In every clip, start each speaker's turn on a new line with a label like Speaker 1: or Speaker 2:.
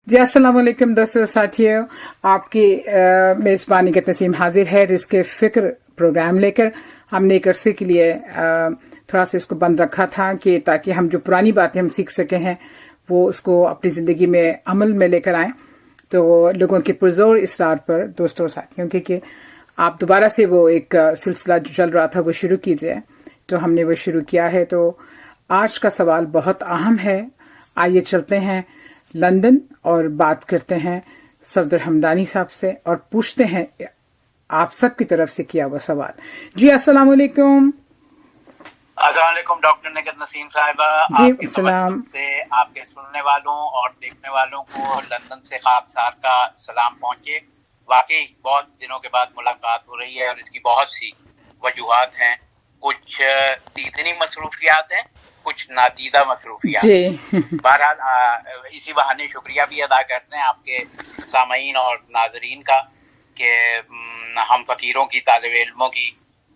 Speaker 1: जी अस्सलाम वालेकुम दोस्तों साथियों, आपकी मेज़बानी का तस्लीम हाजिर है रिस्क फ़िक्र प्रोग्राम लेकर। हमने एक अरसे के लिए थोड़ा सा इसको बंद रखा था कि ताकि हम जो पुरानी बातें हम सीख सके हैं वो उसको अपनी ज़िंदगी में अमल में लेकर आएँ। तो लोगों के पुरज़ोर इसरार पर दोस्तों और साथियों कि आप दोबारा से वो एक सिलसिला जो चल रहा था वो शुरू कीजिए, तो हमने वो शुरू किया है। तो आज का सवाल बहुत अहम है। आइए चलते हैं लंदन और बात करते हैं सफदर हमदानी साहब से और पूछते हैं आप सब की तरफ से किया हुआ सवाल। जी अस्सलाम वालेकुम।
Speaker 2: अस्सलाम वालेकुम डॉक्टर निगत नसीम साहिबा।
Speaker 1: जी सलाम
Speaker 2: से आपके सुनने वालों और देखने वालों को लंदन से खाकसार का सलाम पहुंचे। वाकई बहुत दिनों के बाद मुलाकात हो रही है और इसकी बहुत सी वजूहात हैं। कुछ दीदनी मसरूफियात हैं, कुछ नादीदा मसरूफियात। बहरहाल इसी बहाने शुक्रिया भी अदा करते हैं आपके सामईन और नाजरीन का कि हम फकीरों की तालिब इल्मों की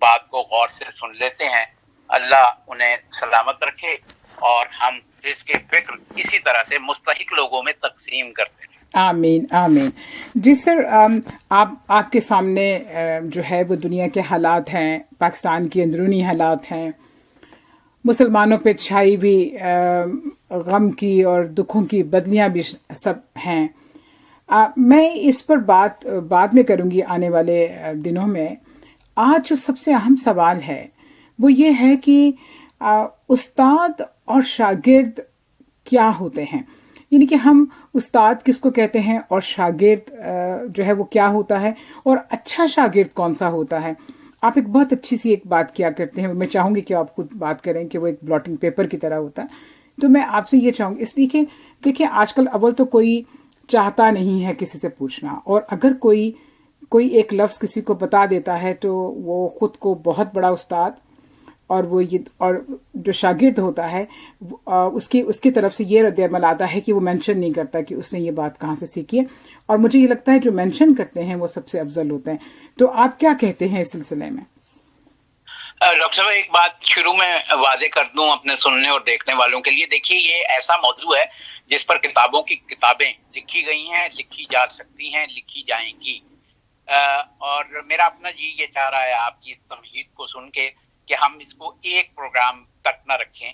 Speaker 2: बात को गौर से सुन लेते हैं। अल्लाह उन्हें सलामत रखे और हम इसके फिक्र इसी तरह से मुस्तहिक लोगों में तकसीम करते हैं।
Speaker 1: आमीन आमीन। जी सर, आपके सामने जो है वो दुनिया के हालात हैं, पाकिस्तान की अंदरूनी हालात हैं, मुसलमानों पे छाई हुई गम की और दुखों की बदलियां भी सब हैं। मैं इस पर बात बाद में करूंगी आने वाले दिनों में। आज जो सबसे अहम सवाल है वो ये है कि उस्ताद और शागिर्द क्या होते हैं, यानी कि हम उस्ताद किसको कहते हैं और शागिर्द जो है वो क्या होता है, और अच्छा शागिर्द कौन सा होता है। आप एक बहुत अच्छी सी एक बात किया करते हैं, मैं चाहूंगी कि आप खुद बात करें कि वो एक ब्लॉटिंग पेपर की तरह होता है। तो मैं आपसे ये चाहूंगी, इसलिए कि देखिए आजकल अव्वल तो कोई चाहता नहीं है किसी से पूछना, और अगर कोई एक लफ्ज़ किसी को बता देता है तो वो खुद को बहुत बड़ा उस्ताद और वो ये और जो शागिर्द होता है उसकी तरफ से ये रद्द-ए-अमल आता है कि वो मेंशन नहीं करता कि उसने ये बात कहाँ से सीखी है, और मुझे ये लगता है जो मेंशन करते हैं वो सबसे अफजल होते हैं। तो आप क्या कहते हैं इस सिलसिले में?
Speaker 2: डॉक्टर साहब, एक बात शुरू में वाजे कर दूं अपने सुनने और देखने वालों के लिए। देखिए, ये ऐसा मौजू है जिस पर किताबों की किताबें लिखी गई हैं, लिखी जा सकती हैं, लिखी जाएंगी। और मेरा अपना जी ये चाह रहा है आपकी इस तमहीद को सुन के कि हम इसको एक प्रोग्राम तक न रखें।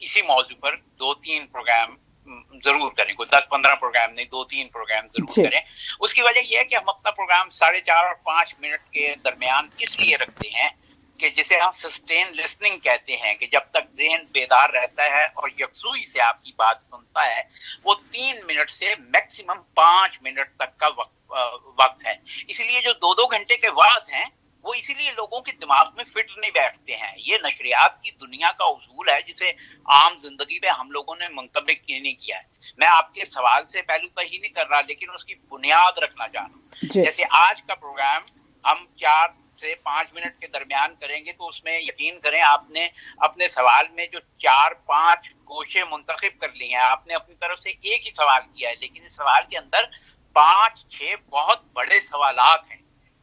Speaker 2: इसी मौजू पर 2-3 प्रोग्राम जरूर करें, कोई 10-15 प्रोग्राम नहीं, 2-3 प्रोग्राम जरूर करें। उसकी वजह यह है कि हम अपना प्रोग्राम 4.5 और 5 मिनट के दरमियान इसलिए रखते हैं कि जिसे हम सस्टेन लिसनिंग कहते हैं, कि जब तक ज़हन बेदार रहता है और यकसुई से आपकी बात सुनता है, वो 3 मिनट से मैक्सिमम 5 मिनट तक का वक्त है। इसलिए जो 2-2 घंटे के वाज हैं वो इसीलिए लोगों के दिमाग में फिट नहीं बैठते हैं। ये नशरियात की दुनिया का उसूल है जिसे आम जिंदगी में हम लोगों ने मुंतबिक नहीं किया है। मैं आपके सवाल से पहलू तही नहीं कर रहा, लेकिन उसकी बुनियाद रखना चाह रहा हूँ। जैसे आज का प्रोग्राम हम 4 से 5 मिनट के दरमियान करेंगे, तो उसमें यकीन करें आपने अपने सवाल में जो 4-5 गोशे मुंतखब कर लिए हैं, आपने अपनी तरफ से एक ही सवाल किया है, लेकिन इस सवाल के अंदर 5-6 बहुत बड़े सवालात हैं।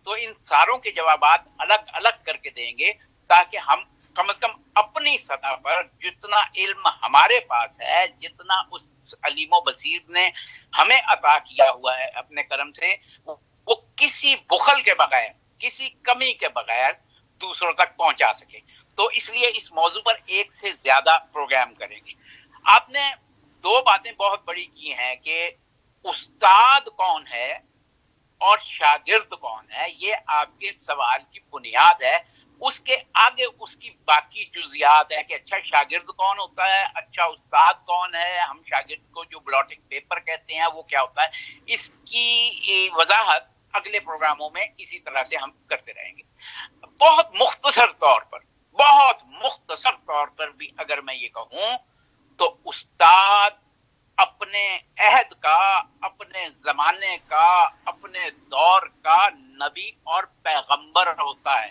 Speaker 2: तो इन सारों के जवाबात अलग अलग करके देंगे ताकि हम कम से कम अपनी सतह पर जितना इल्म हमारे पास है, जितना उस अलीमो बसीर ने हमें अता किया हुआ है अपने करम से, वो किसी बुखल के बगैर, किसी कमी के बगैर दूसरों तक पहुंचा सके। तो इसलिए इस मौजू पर एक से ज्यादा प्रोग्राम करेंगे। आपने 2 बातें बहुत बड़ी की हैं कि उस्ताद कौन है और शागिर्द कौन है। ये आपके सवाल की बुनियाद है। उसके आगे उसकी बाकी जुजियात है कि अच्छा शागिर्द कौन होता है, अच्छा उस्ताद कौन है, हम शागिर्द को जो ब्लॉटिंग पेपर कहते हैं वो क्या होता है। इसकी वजाहत अगले प्रोग्रामों में इसी तरह से हम करते रहेंगे। बहुत मुख्तसर तौर पर भी अगर मैं ये कहूं तो उस्ताद अपने अहद का, अपने जमाने का, अपने दौर का नबी और पैगंबर होता है।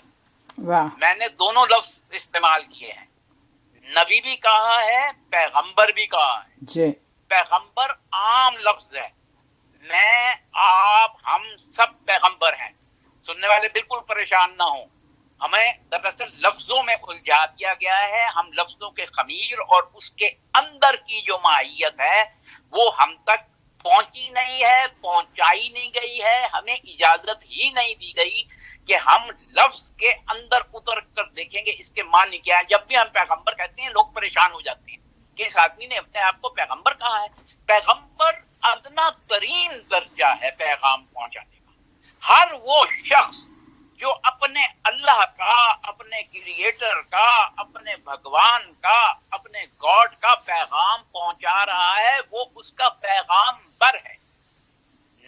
Speaker 2: मैंने दोनों लफ्ज इस्तेमाल किए हैं, नबी भी कहा है, पैगंबर भी कहा है। पैगंबर आम लफ्ज है, मैं, आप, हम सब पैगंबर हैं। सुनने वाले बिल्कुल परेशान ना हो, हमें दरअसल लफ्जों में उलझा दिया गया है। हम लफ्जों के खमीर और उसके अंदर की जो माहियत है वो हम तक पहुंची بتائی نہیں گئی ہے، ہمیں اجازت ہی نہیں دی گئی کہ ہم لفظ کے اندر اتر کر دیکھیں گے اس کے معنی کیا ہے. جب بھی ہم پیغمبر کہتے ہیں لوگ پریشان ہو جاتے ہیں کہ اس آدمی نے اپنے آپ کو پیغمبر کہا ہے. پیغمبر ادنا ترین درجہ ہے پیغام پہنچانے کا. ہر وہ شخص جو اپنے اللہ کا، اپنے کریٹر کا، اپنے بھگوان کا، اپنے گاڈ کا پیغام پہنچا رہا ہے وہ اس کا پیغام بر ہے.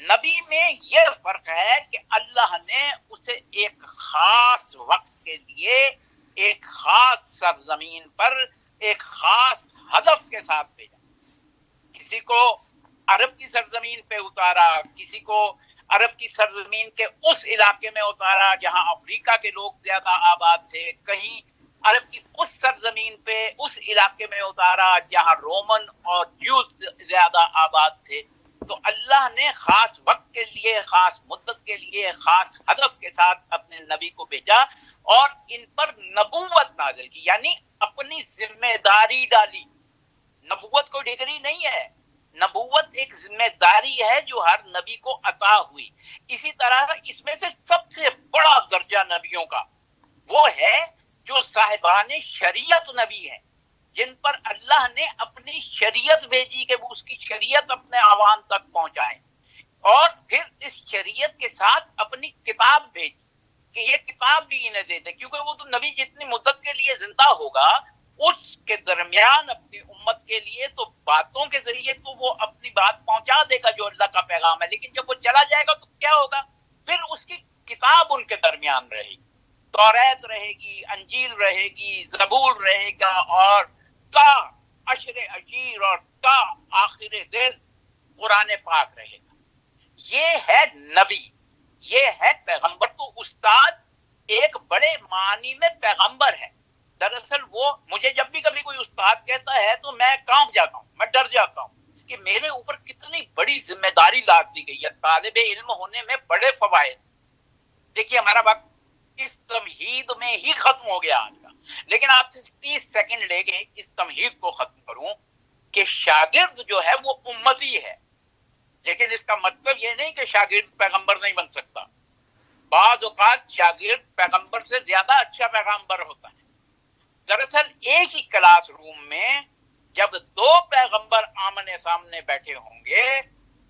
Speaker 2: نبی میں یہ فرق ہے کہ اللہ نے اسے ایک خاص وقت کے لیے ایک خاص سرزمین پر ایک خاص ہدف کے ساتھ بھیجا. کسی کو عرب کی سرزمین پہ اتارا، کسی کو عرب کی سرزمین کے اس علاقے میں اتارا جہاں افریقہ کے لوگ زیادہ آباد تھے، کہیں عرب کی اس سرزمین پہ اس علاقے میں اتارا جہاں رومن اور جوز زیادہ آباد تھے. تو اللہ نے خاص وقت کے لیے، خاص مدت کے لیے، خاص ہدف کے ساتھ اپنے نبی کو بھیجا اور ان پر نبوت نازل کی، یعنی اپنی ذمہ داری ڈالی. نبوت کوئی ڈگری نہیں ہے، نبوت ایک ذمہ داری ہے جو ہر نبی کو عطا ہوئی. اسی طرح اس میں سے سب سے بڑا درجہ نبیوں کا وہ ہے جو صاحبان شریعت نبی ہیں، جن پر اللہ نے اپنی شریعت بھیجی کہ وہ اس کی شریعت اپنے عوام تک پہنچائیں، اور پھر اس شریعت کے ساتھ اپنی کتاب بھیجی کہ یہ کتاب بھی انہیں دے دے، کیونکہ وہ تو نبی جتنی مدت کے لیے زندہ ہوگا اس کے درمیان اپنی امت کے لیے تو باتوں کے ذریعے تو وہ اپنی بات پہنچا دے گا جو اللہ کا پیغام ہے، لیکن جب وہ چلا جائے گا تو کیا ہوگا؟ پھر اس کی کتاب ان کے درمیان رہے گی. توریت رہے گی، انجیل رہے گی، زبور رہے گا، اور تا عشر عشیر اور تا آخر دل قرآن پاک رہے گا. یہ ہے نبی، یہ ہے پیغمبر. تو استاد ایک بڑے معنی میں پیغمبر ہے. دراصل وہ مجھے جب بھی کبھی کوئی استاد کہتا ہے تو میں کانپ جاتا ہوں، میں ڈر جاتا ہوں کہ میرے اوپر کتنی بڑی ذمہ داری لاد دی گئی ہے. طالب علم ہونے میں بڑے فوائد. دیکھیے ہمارا وقت اس تمہید میں ہی ختم ہو گیا آج کا، لیکن آپ سے 30 سیکنڈ لے کے اس تمہید کو ختم کروں کہ شاگرد جو ہے وہ امتی ہے، لیکن اس کا مطلب یہ نہیں کہ شاگرد پیغمبر نہیں بن سکتا. بعض اوقات شاگرد پیغمبر سے زیادہ اچھا پیغمبر ہوتا ہے. دراصل ایک ہی کلاس روم میں جب دو پیغمبر آمنے سامنے بیٹھے ہوں گے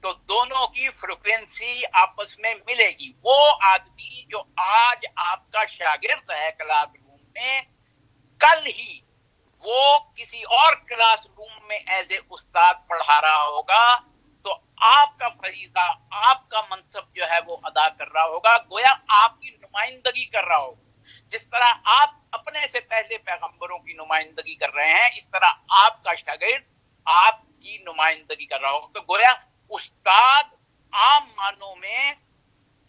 Speaker 2: تو دونوں کی فریکوینسی آپس میں ملے گی. وہ آدمی جو آج آپ کا شاگرد ہے کلاس روم میں، کل ہی وہ کسی اور کلاس روم میں ایز اے استاد پڑھا رہا ہوگا تو آپ کا فریضہ، آپ کا منصب جو ہے وہ ادا کر رہا ہوگا، گویا آپ کی نمائندگی کر رہا ہوگا. جس طرح آپ اپنے سے پہلے پیغمبروں کی نمائندگی کر رہے ہیں، اس طرح آپ کا شاگرد آپ کی نمائندگی کر رہا ہوگا. تو گویا استاد عام معنوں میں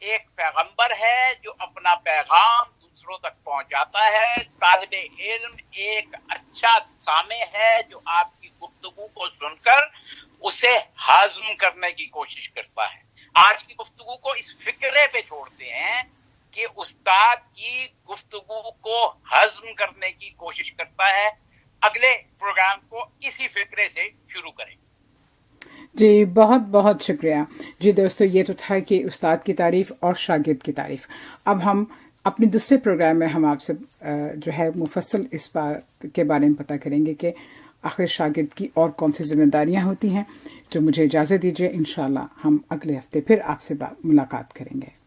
Speaker 2: ایک پیغمبر ہے جو اپنا پیغام دوسروں تک پہنچاتا ہے. طالب علم ایک اچھا سامع ہے جو آپ کی گفتگو کو سن کر اسے ہضم کرنے کی کوشش کرتا ہے. آج کی گفتگو کو اس فکرے پہ چھوڑتے ہیں کہ استاد کی گفتگو کو ہضم کرنے کی کوشش کرتا ہے. اگلے پروگرام کو اسی فکرے سے شروع کریں.
Speaker 1: جی بہت بہت شکریہ. جی دوستو، یہ تو تھا کہ استاد کی تعریف اور شاگرد کی تعریف. اب ہم اپنے دوسرے پروگرام میں ہم آپ سے جو ہے مفصل اس بات کے بارے میں پتہ کریں گے کہ آخر شاگرد کی اور کون سی ذمہ داریاں ہوتی ہیں. تو مجھے اجازت دیجیے، انشاءاللہ ہم اگلے ہفتے پھر آپ سے ملاقات کریں گے.